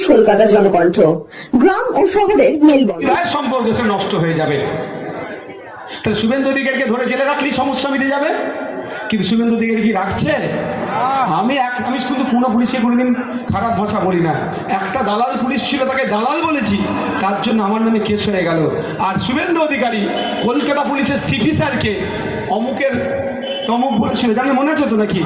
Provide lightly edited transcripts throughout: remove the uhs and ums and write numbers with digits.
কলকাতা জনকণ্ঠ, গ্রাম ও শহরের মেলবন্ধন সম্পর্ক সে নষ্ট হয়ে যাবে। তাহলে শুভেন্দু অধিকারীকে ধরে জেলে রাখলেই সমস্যা মিটে যাবে, কিন্তু শুভেন্দু অধিকারী কি রাখছে? আমি কিন্তু কোনো পুলিশকে কোনোদিন খারাপ ভাষা বলি না। একটা দালাল পুলিশ ছিল, তাকে দালাল বলেছি, তার জন্য আমার নামে কেস হয়ে গেল। আর শুভেন্দু অধিকারী কলকাতা পুলিশের সিপি স্যারকে অমুকের তমুক বলেছিল, জানলে মনে আছে তো নাকি?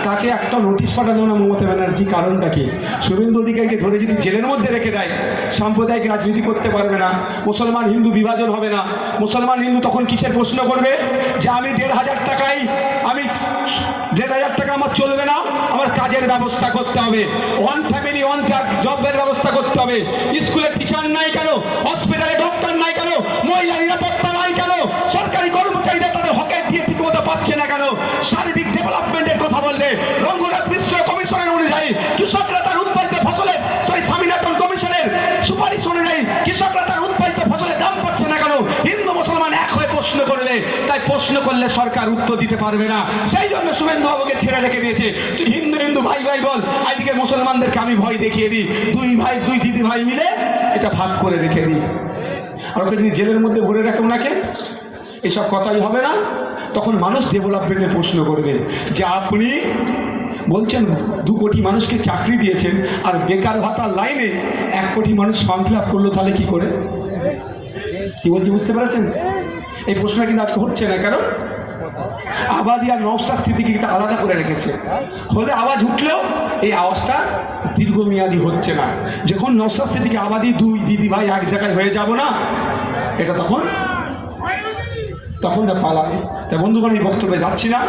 তাকে একটা নোটিশ পাঠালো না মমতা ব্যানার্জি। কারণটা কি? শুভেন্দু অধিকারীকে ধরে যদি জেলের মধ্যে রেখে দেয়, সাম্প্রদায়িক রাজনীতি করতে পারবে না, মুসলমান হিন্দু বিভাজন হবে না। মুসলমান হিন্দু তখন কিসের প্রশ্ন করবে? যে আমি 1,500 টাকায়, আমি 1,500 টাকা আমার চলবে না, আমার কাজের ব্যবস্থা করতে হবে, ওয়ান ফ্যামিলি ওয়ান জবের ব্যবস্থা করতে হবে। স্কুলে টিচার নাই কেন? হসপিটালে ডক্টর নাই কেন? মহিলা নিরাপত্তা নাই কেন? সরকারি কর্মচারীদের তাদের হকের দিয়ে ঠিকমতো পাচ্ছে না কেন? সার্বিক ডেভেলপমেন্টের কথা বলবে। রঙ্গনাথ মিশ্র কমিশনের অনুযায়ী কৃষকরা তার উৎপাদিত ফসলের, স্বামীনাথন কমিশনের সুপারিশ অনুযায়ী কৃষকরা তার উৎপাদিত ফসলের দাম পাচ্ছে না কেন? হিন্দু মুসলমান এক হয়ে প্রশ্ন করবে। তাই প্রশ্ন করলে সরকার উত্তর দিতে পারবে না। সেই জন্য শুভেন্দু বাবুকে ছেড়ে রেখে দিয়েছে। তুই হিন্দু হিন্দু ভাই ভাই বল, আজকে মুসলমানদেরকে আমি ভয় দেখিয়ে দিই, দুই দিদি ভাই মিলে এটা ভাগ করে রেখে দিই। আর ওকে যদি জেলের মধ্যে ভরে রাখে ওনাকে, এসব কথাই হবে না। তখন মানুষ ডেভেলপমেন্টে প্রশ্ন করবে যে আপনি বলছেন 2 কোটি মানুষকে চাকরি দিয়েছেন, আর বেকার ভাতার লাইনে 1 কোটি মানুষ ফর্ম ফিল আপ করলো, তাহলে কি করে? কি বলছি বুঝতে পেরেছেন? এই প্রশ্নটা কিন্তু আজকে হচ্ছে না, কারণ আবাদি আর নওশাদ সিদ্দিকী কিন্তু আলাদা করে রেখেছে। হলে আওয়াজ উঠলেও এই আওয়াজটা দীর্ঘমেয়াদী হচ্ছে না। যখন নওশাদ সিদ্দিকী আবাদি 2 দিদি ভাই এক জায়গায় হয়ে যাব না, এটা তখন পালাবে। তাই বন্ধুগণ, এই বক্তব্যে যাচ্ছি না।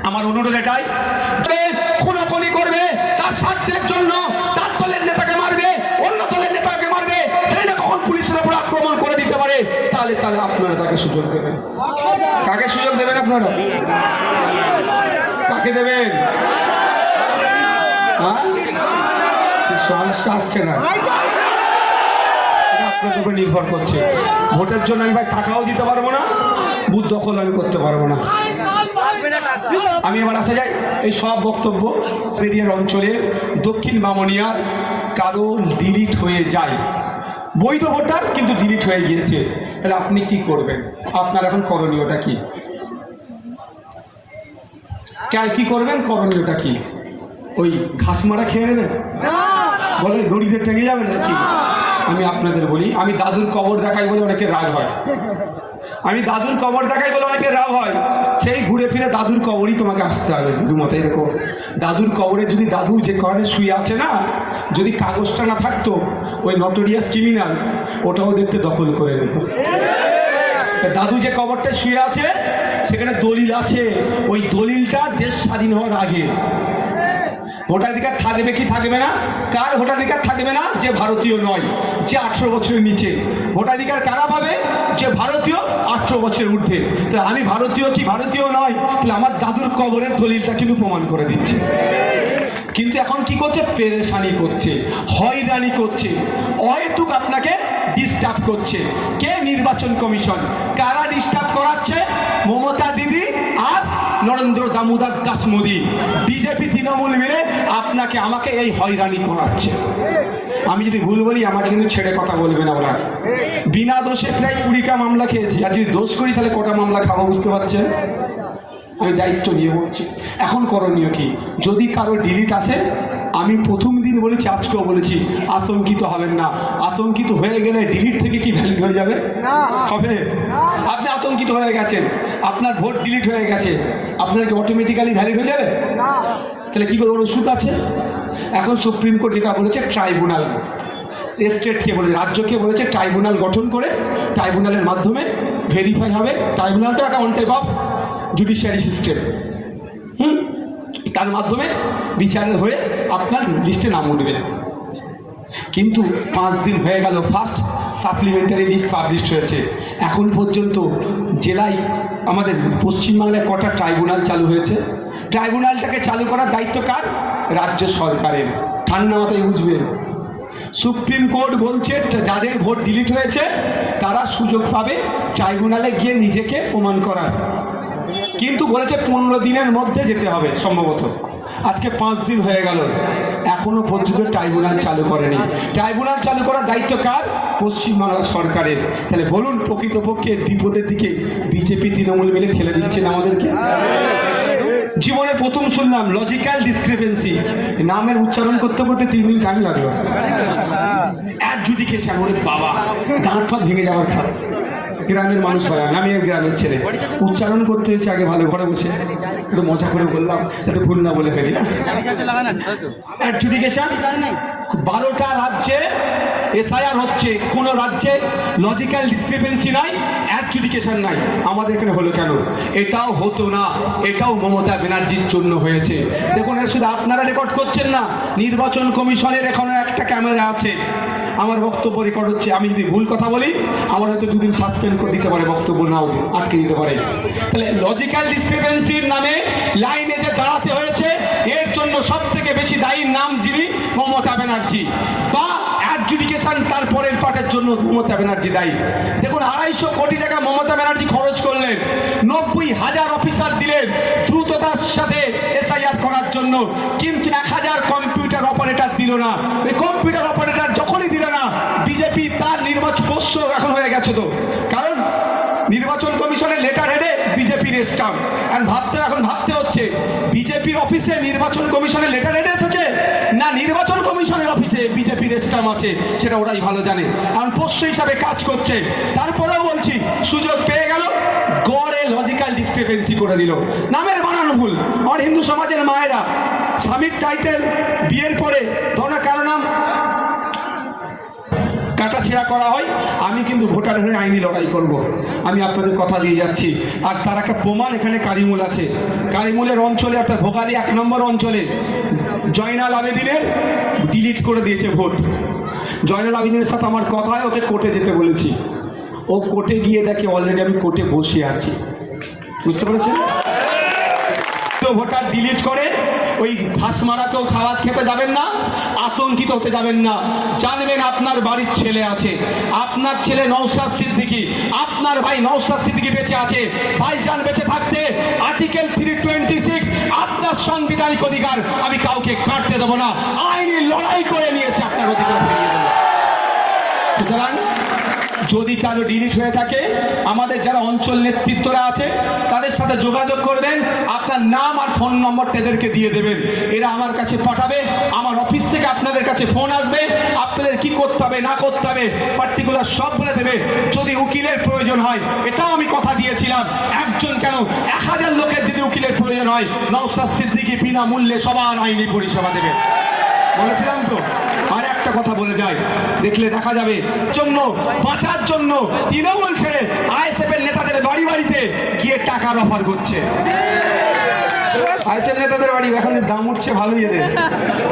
আমার অনুরোধ এটাই, খুনোখুনি করবে তার স্বার্থের জন্য, তার দলের নেতাকে মারবে, অন্য দলের নেতাকে মারবে, ট্রেনে কখন পুলিশের উপর আক্রমণ করে দিতে পারে, তাহলে আপনারা তাকে সুযোগ দেবেন। কাকে সুযোগ দেবেন আপনারা? কাকে দেবেন? সে সমস্যা আসছে না, আপনাদের উপর নির্ভর করছে। ভোটের জন্য আমি ভাই টাকাও দিতে পারবো না, বুথ দখল আমি করতে পারবো না। আমি এবার আসা যাই, এই সব বক্তব্য এরিয়ার অঞ্চলের দক্ষিণ বামনিয়ার কারো ডিলিট হয়ে যায়, বৈধ ভোটার কিন্তু ডিলিট হয়ে গিয়েছে, তাহলে আপনি কি করবেন? আপনার এখন করণীয়টা কি? কি করবেন? করণীয়টা কি? ওই ঘাস মারা খেয়ে নেবেন, বলে দড়িতে টেনে যাবেন নাকি? আমি আপনাদের বলি, আমি দাদুর কবর দেখাই বলে অনেকে রাগ হয়, আমি দাদুর কবর দেখাই বলে অনেকে রাগ হয়। সেই ঘুরে ফিরে দাদুর কবরই তোমাকে আসতে হবে। দুমতে এরকম দাদুর কবরে যদি দাদু যে কারণে শুয়ে আছে না, যদি কাগজটা না থাকতো, ওই নটোরিয়াস ক্রিমিনাল ওটাও দেখতে দখল করে নিত। দাদু যে কবরটায় শুয়ে আছে সেখানে দলিল আছে, ওই দলিলটা দেশ স্বাধীন হওয়ার আগে। ভোটাধিকার থাকবে কি থাকবে না? কার ভোটাধিকার থাকবে না? যে ভারতীয় নয়, যে 18 বছরের নিচে। ভোটাধিকার কারা পাবে? যে ভারতীয় 18 বছরের ঊর্ধ্বে। তো আমি ভারতীয় কি ভারতীয় নয়, তাহলে আমার দাদুর কবরের দলিলটা কিন্তু প্রমাণ করে দিচ্ছে। কিন্তু এখন কি করছে? পেরেশানি করছে, হয়রানি করছে, অহেতুক আপনাকে ডিস্টার্ব করছে। কে? নির্বাচন কমিশন। কারা ডিস্টার্ব করাচ্ছে? মমতা দিদি আর নরেন্দ্র দামোদর দাস মোদী, বিজেপি তৃণমূল মিলে আপনাকে আমাকে এই হয়রানি করাচ্ছে। আমি যদি ভুল বলি আমাকে কিন্তু ছেড়ে কথা বলবে না। ওরা বিনা দোষে প্রায় 20টা মামলা খেয়েছি, আর যদি দোষ করি তাহলে কটা মামলা খাবো বুঝতে পারছেন? আমি দায়িত্ব নিয়ে বলছি। এখন করণীয় কি? যদি কারো ডিলিট আসে, আমি প্রথম দিন বলেছি, আজকেও বলেছি, আতঙ্কিত হবেন না। আতঙ্কিত হয়ে গেলে ডিলিট থেকে কি ভ্যালিড হয়ে যাবে? হবে। আপনি আতঙ্কিত হয়ে গেছেন, আপনার ভোট ডিলিট হয়ে গেছে, আপনার কি অটোমেটিক্যালি ভ্যালিড হয়ে যাবে? তাহলে কী করবো? ওষুধ আছে। এখন সুপ্রিম কোর্ট যেটা বলেছে, ট্রাইব্যুনাল, স্টেটকে বলেছে, রাজ্যকে বলেছে ট্রাইব্যুনাল গঠন করে, ট্রাইব্যুনালের মাধ্যমে ভেরিফাই হবে। ট্রাইব্যুনালটা একটা on type of judiciary system. তার মাধ্যমে বিচারের হয়ে আপনার লিস্টে নাম উঠবে। কিন্তু 5 দিন হয়ে গেল, ফার্স্ট সাপ্লিমেন্টারি লিস্ট পাবলিশ হয়েছে। এখন পর্যন্ত জেলায় আমাদের পশ্চিমবাংলায় কটা ট্রাইব্যুনাল চালু হয়েছে? ট্রাইব্যুনালটাকে চালু করার দায়িত্ব কার? রাজ্য সরকারের। ঠান্ডা মাথায় বুঝবেন, সুপ্রিম কোর্ট বলছে যাদের ভোট ডিলিট হয়েছে তারা সুযোগ পাবে ট্রাইব্যুনালে গিয়ে নিজেকে প্রমাণ করার, কিন্তু বলেছে 15 দিনের মধ্যে যেতে হবে সম্ভবত। আজকে 5 দিন হয়ে গেল, এখনো পর্যন্ত ট্রাইব্যুনাল চালু করেনি। ট্রাইব্যুনাল চালু করার দায়িত্ব কার? পশ্চিমবাংলার সরকারের। তাহলে বলুন, প্রকৃতপক্ষে বিপদের দিকে বিজেপি তৃণমূল মিলে ঠেলে দিচ্ছেন আমাদেরকে। জীবনে প্রথম শুনলাম লজিক্যাল ডিসক্রিপেন্সি, নামের উচ্চারণ করতে করতে 3 দিন টাইম লাগলো। অ্যাডজুডিকেশন, ওরে বাবা, দাঁত ফাঁত ভেঙে যাওয়ার খারাপ। গ্রামের মানুষ হয়, আমি গ্রামের ছেলে, উচ্চারণ করতে হচ্ছে আগে ভালো, ঘরে বসে একটু মজা করে বললাম যাতে ভুল না বলে ফেলি। অ্যাডজুডিকেশন, 12টা রাজ্যে এসআইআর হচ্ছে, কোনো রাজ্যে লজিক্যাল ডিসক্রিপেন্সি নাই, অ্যাডজুডিকেশন নাই। আমাদের এখানে হলো কেন? এটাও হতো না, এটাও মমতা ব্যানার্জির জন্য হয়েছে। দেখুন, এর শুধু আপনারা রেকর্ড করছেন না, নির্বাচন কমিশনের এখনো একটা ক্যামেরা আছে, আমার বক্তব্য রেকর্ড হচ্ছে। আমি যদি ভুল কথা বলি আমার হয়তো 2 দিন সাসপেন্ড করে দিতে পারে, বক্তব্য নাও আটকে দিতে পারে। তাহলে লজিক্যাল ডিসক্রিপেন্সির নামে লাইনে যে দাঁড়াতে হয়েছে, এর জন্য সব থেকে বেশি দায়ী নাম যিনি, মমতা ব্যানার্জি। বা অ্যাডজুডিকেশন তার পরের পার্টের জন্য মমতা ব্যানার্জি দায়ী। দেখুন, 250 কোটি টাকা মমতা ব্যানার্জি খরচ করলেন, 90,000 অফিসার দিলেন দ্রুততার সাথে এসআইআর করার জন্য, কিন্তু 1000 কম্পিউটার অপারেটর দিল না। এই কম্পিউটার অপারেটর যখনই দিল না, বিজেপি তার নির্বাচন পোষ্য এখন হয়ে গেছে। তো কারণ নির্বাচন কমিশনের লেটার হেডে বিজেপির স্টাম্প। এখন ভাবতে হচ্ছে বিজেপির অফিসে নির্বাচন কমিশনের লেটার হেডে এসেছে না নির্বাচন কমিশনের অফিসে বিজেপির স্টাম্প আছে, সেটা ওরাই ভালো জানে। এখন পোষ্য হিসাবে কাজ করছে। তারপরেও বলছি, সুযোগ পেয়ে গেল, গড়ে লজিক্যাল ডিসক্রিপেন্সি করে দিল। নামের বানানো ভুল। আমার হিন্দু সমাজের মায়েরা স্বামীর টাইটেল বিয়ের পরে ধরো কারো নাম কাটাছেঁড়া করা হয়, আমি কিন্তু ভোটার হয়ে আইনি লড়াই করব, আমি আপনাদের কথা দিয়ে যাচ্ছি। আর তার একটা প্রমাণ এখানে কারিমুল আছে। কারিমুলের অঞ্চলে, অর্থাৎ ভোগালী 1 নম্বর অঞ্চলে জয়নাল আবেদিনের ডিলিট করে দিয়েছে ভোট। জয়নাল আবেদিনের সাথে আমার কথা হয়, ওকে কোর্টে যেতে বলেছি। ও কোর্টে গিয়ে দেখে অলরেডি আমি কোর্টে বসে আছি। বুঝতে পেরেছেন? তো ভোটার ডিলিট করে ওই ঘাস মারাকেও খাওয়াত খেতে যাবেন না, আতঙ্কিত হতে যাবেন না। জানবেন আপনার বাড়ির ছেলে আছে, আপনার ছেলে নওশাদ সিদ্দিকী, আপনার ভাই নওশাদ সিদ্দিকী বেঁচে আছে। ভাইজান বেঁচে থাকতে আর্টিকেল 326 আপনার সাংবিধানিক অধিকার, আমি কাউকে কাটতে দেবো না। আইনি লড়াই করে নিয়েছে, আপনার অধিকার ফিরিয়ে দেবো। সুতরাং যদি কারো ডিলিট হয়ে থাকে, আমাদের যারা অঞ্চল নেতৃত্বরা আছে তাদের সাথে যোগাযোগ করবেন, আপনার নাম আর ফোন নম্বরটা এদেরকে দিয়ে দেবেন, এরা আমার কাছে পাঠাবে। আমার অফিস থেকে আপনাদের কাছে ফোন আসবে, আপনাদের কি করতে হবে না করতে হবে পার্টিকুলার সব বলে দেবে। যদি উকিলের প্রয়োজন হয়, এটাও আমি কথা দিয়েছিলাম, একজন কেন 1000 লোকের যদি উকিলের প্রয়োজন হয়, নওশাদ সিদ্দিকী বিনামূল্যে সবার আইনি পরিষেবা দেবে, বলেছিলাম তো। আর একটা কথা বলে যায়, দেখলে দেখা যাবে, জন্য বাঁচার জন্য তৃণমূল ছেড়ে আইএসএফ এর নেতাদের বাড়ি বাড়িতে গিয়ে টাকার অফার করছে। আইএসএফ নেতাদের বাড়ি এখন দাম উঠছে ভালোই,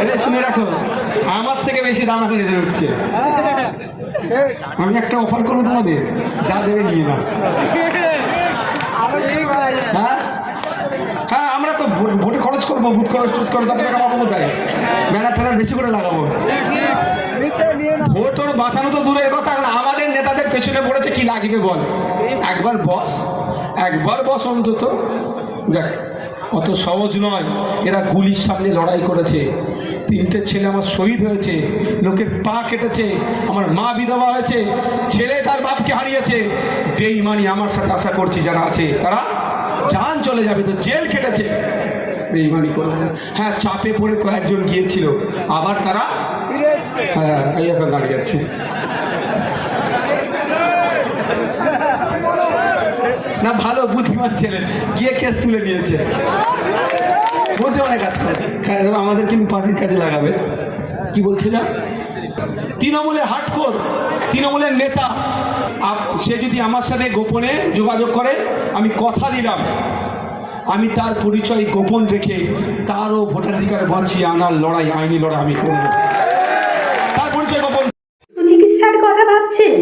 এদের শুনে রাখো, আমার থেকে বেশি দাম এখন এদের উঠছে। আমি একটা অফার করবো তোমাদের, যা দেবে নিয়ে না। হ্যাঁ হ্যাঁ, আমরা তো ভোটে খরচ করবো, বুথ খরচ টুচ করবো, তাতে টাকা পাবো কোথায়? ব্যানার ট্যানার বেশি করে লাগাবো। ভোট ওর বাঁচানো তো দূরের কথা, আমাদের নেতাদের পেছনে পড়েছে, কি লাগবে বল? একবার বস অন্তত। দেখ, অত সহজ নয়। এরা গুলির সামনে লড়াই করেছে, 3টে ছেলে আমার শহীদ হয়েছে, লোকের পা কেটেছে, আমার মা বিধবা হয়েছে, ছেলে তার বাপকে হারিয়েছে। বেঈমানি আমার সাথে আশা করছি যারা আছে, তারা জান চলে যাবে, তো জেল কেটেছে, বেঈমানি করবে না। হ্যাঁ, চাপে পড়ে কয়েকজন গিয়েছিল, আবার তারা হ্যাঁ এই এখন দাঁড়িয়ে আছে। না, ভালো বুদ্ধিমান ছেলে, গিয়ে কেস তুলে নিয়েছে, বুদ্ধিমানের কাজ করে। আমাদের কিন্তু পার্টির কাজে লাগাবে। কি বলছিলাম? তৃণমূলের হার্ডকোর, তৃণমূলের নেতা, সে যদি আমার সাথে গোপনে যোগাযোগ করে, আমি কথা দিলাম, আমি তার পরিচয় গোপন রেখে তারও ভোটাধিকার বাঁচিয়ে আনার লড়াই, আইনি লড়াই আমি করব। তার পরিচয় গোপন। চিকিৎসার কথা ভাবছেন? ভাবছেন?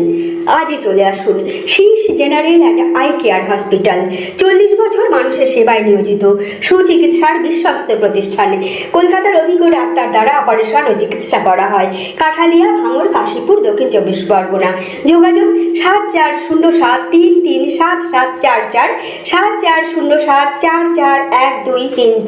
আজই চলে আসুন শীর্ষ general and eye care hospital. 40 বছর মানুষের সেবায় নিয়োজিত সুচিকিৎসার বিশ্বস্ত প্রতিষ্ঠান। কলকাতার অভিজ্ঞ ডাক্তার দ্বারা অপারেশন ও চিকিৎসা করা হয়। কাঠালিয়া, ভাঙড়, কাশীপুর, দক্ষিণ 24 পরগনা। যোগাযোগ 7407337744, 7407441234।